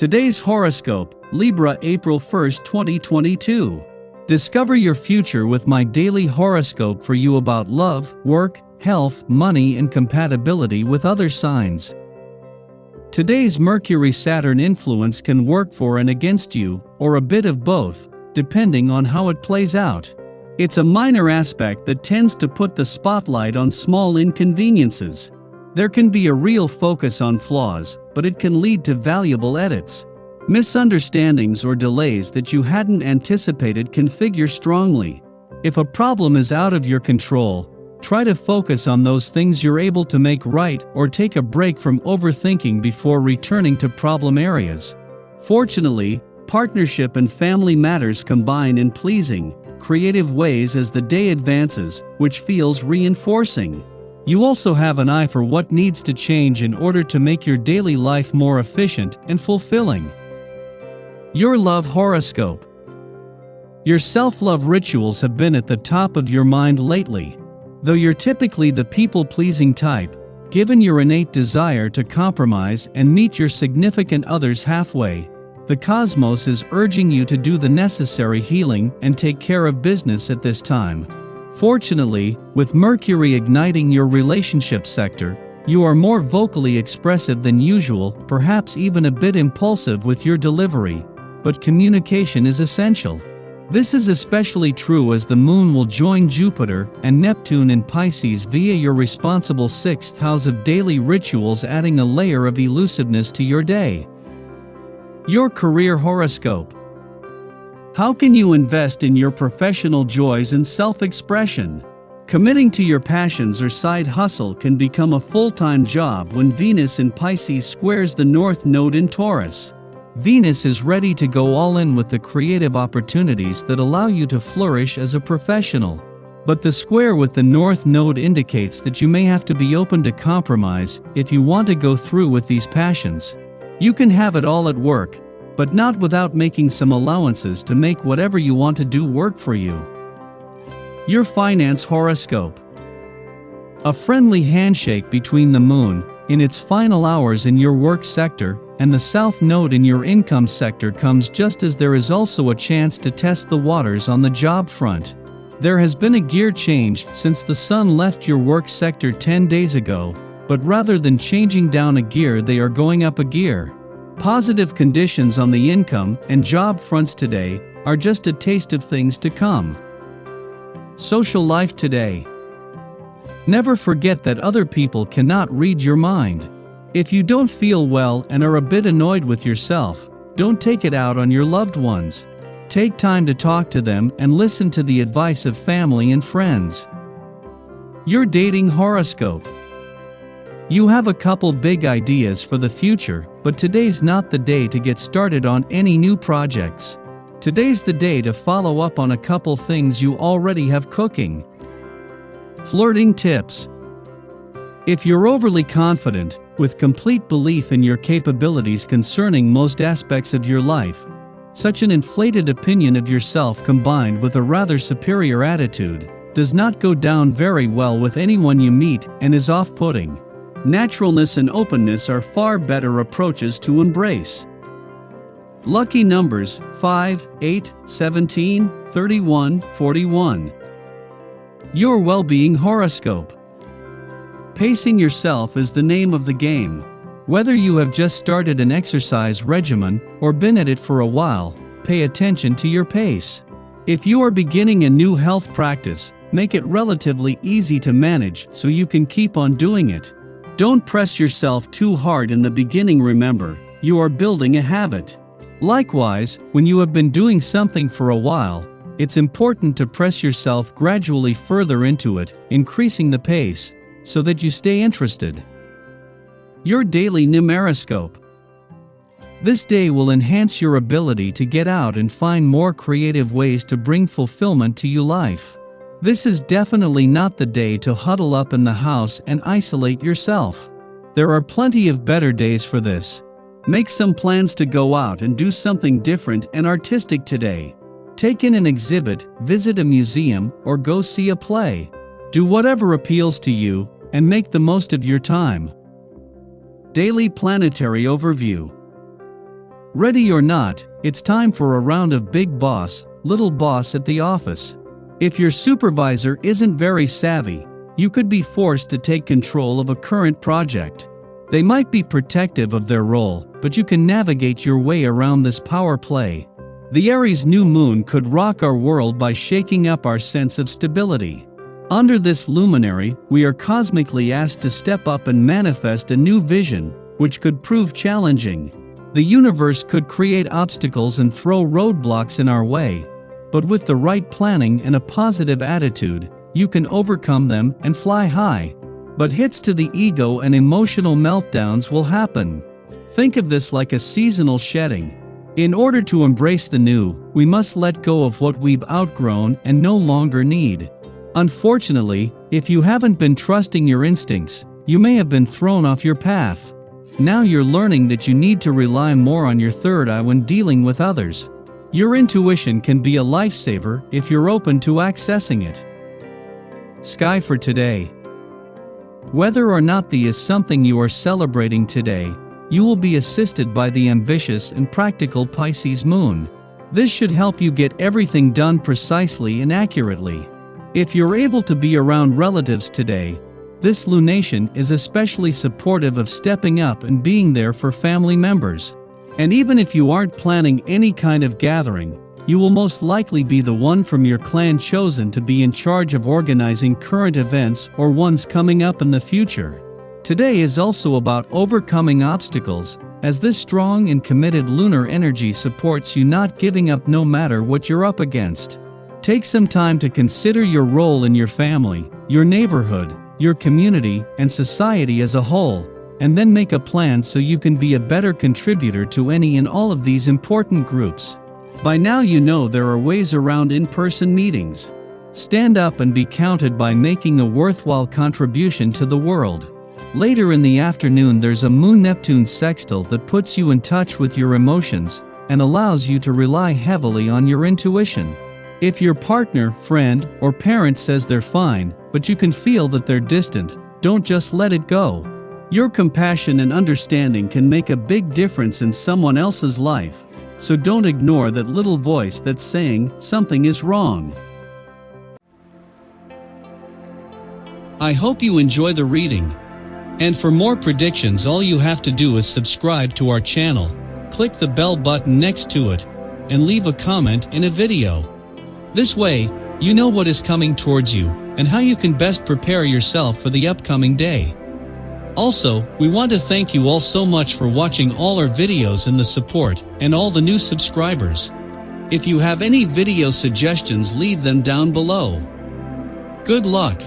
Today's horoscope, Libra April 1st, 2022. Discover your future with my daily horoscope for you about love, work, health, money, and compatibility with other signs. Today's Mercury-Saturn influence can work for and against you, or a bit of both, depending on how it plays out. It's a minor aspect that tends to put the spotlight on small inconveniences. There can be a real focus on flaws, but it can lead to valuable edits. Misunderstandings or delays that you hadn't anticipated can figure strongly. If a problem is out of your control, try to focus on those things you're able to make right or take a break from overthinking before returning to problem areas. Fortunately, partnership and family matters combine in pleasing, creative ways as the day advances, which feels reinforcing. You also have an eye for what needs to change in order to make your daily life more efficient and fulfilling. Your love horoscope. Your self-love rituals have been at the top of your mind lately. Though you're typically the people-pleasing type, given your innate desire to compromise and meet your significant others halfway, the cosmos is urging you to do the necessary healing and take care of business at this time. Fortunately, with Mercury igniting your relationship sector, you are more vocally expressive than usual, perhaps even a bit impulsive with your delivery, but communication is essential. This is especially true as the Moon will join Jupiter and Neptune in Pisces via your responsible 6th house of daily rituals, adding a layer of elusiveness to your day. Your career horoscope. How can you invest in your professional joys and self-expression? Committing to your passions or side hustle can become a full-time job when Venus in Pisces squares the North Node in Taurus. Venus is ready to go all in with the creative opportunities that allow you to flourish as a professional. But the square with the North Node indicates that you may have to be open to compromise if you want to go through with these passions. You can have it all at work, but not without making some allowances to make whatever you want to do work for you. Your finance horoscope. A friendly handshake between the Moon, in its final hours in your work sector, and the South Node in your income sector comes just as there is also a chance to test the waters on the job front. There has been a gear change since the Sun left your work sector 10 days ago, but rather than changing down a gear, they are going up a gear. Positive conditions on the income and job fronts today are just a taste of things to come. Social life today. Never forget that other people cannot read your mind. If you don't feel well and are a bit annoyed with yourself, don't take it out on your loved ones. Take time to talk to them and listen to the advice of family and friends. Your dating horoscope. You have a couple big ideas for the future, but today's not the day to get started on any new projects. Today's the day to follow up on a couple things you already have cooking. Flirting tips. If you're overly confident, with complete belief in your capabilities concerning most aspects of your life, such an inflated opinion of yourself combined with a rather superior attitude does not go down very well with anyone you meet and is off-putting. Naturalness and openness are far better approaches to embrace. Lucky numbers 5, 8, 17, 31, 41. Your well-being horoscope. Pacing yourself is the name of the game. Whether you have just started an exercise regimen or been at it for a while, pay attention to your pace. If you are beginning a new health practice, make it relatively easy to manage so you can keep on doing it. Don't press yourself too hard in the beginning. Remember, you are building a habit. Likewise, when you have been doing something for a while, it's important to press yourself gradually further into it, increasing the pace, so that you stay interested. Your daily numeroscope. This day will enhance your ability to get out and find more creative ways to bring fulfillment to your life. This is definitely not the day to huddle up in the house and isolate yourself. There are plenty of better days for this. Make some plans to go out and do something different and artistic today. Take in an exhibit, visit a museum, or go see a play. Do whatever appeals to you, and make the most of your time. Daily planetary overview. Ready or not, it's time for a round of big boss, little boss at the office. If your supervisor isn't very savvy, you could be forced to take control of a current project. They might be protective of their role, but you can navigate your way around this power play. The Aries new moon could rock our world by shaking up our sense of stability. Under this luminary, we are cosmically asked to step up and manifest a new vision, which could prove challenging. The universe could create obstacles and throw roadblocks in our way, but with the right planning and a positive attitude, you can overcome them and fly high. But hits to the ego and emotional meltdowns will happen. Think of this like a seasonal shedding. In order to embrace the new, we must let go of what we've outgrown and no longer need. Unfortunately, if you haven't been trusting your instincts, you may have been thrown off your path. Now you're learning that you need to rely more on your third eye when dealing with others. Your intuition can be a lifesaver if you're open to accessing it. Sky for today. Whether or not the is something you are celebrating today, you will be assisted by the ambitious and practical Pisces moon. This should help you get everything done precisely and accurately. If you're able to be around relatives today, this lunation is especially supportive of stepping up and being there for family members. And even if you aren't planning any kind of gathering, you will most likely be the one from your clan chosen to be in charge of organizing current events or ones coming up in the future. Today is also about overcoming obstacles, as this strong and committed lunar energy supports you not giving up no matter what you're up against. Take some time to consider your role in your family, your neighborhood, your community, and society as a whole, and then make a plan so you can be a better contributor to any and all of these important groups. By now you know there are ways around in-person meetings. Stand up and be counted by making a worthwhile contribution to the world. Later in the afternoon there's a Moon-Neptune sextile that puts you in touch with your emotions and allows you to rely heavily on your intuition. If your partner, friend, or parent says they're fine, but you can feel that they're distant, don't just let it go. Your compassion and understanding can make a big difference in someone else's life, so don't ignore that little voice that's saying something is wrong. I hope you enjoy the reading. And for more predictions, all you have to do is subscribe to our channel, click the bell button next to it, and leave a comment in a video. This way, you know what is coming towards you and how you can best prepare yourself for the upcoming day. Also, we want to thank you all so much for watching all our videos and the support, and all the new subscribers. If you have any video suggestions, leave them down below. Good luck!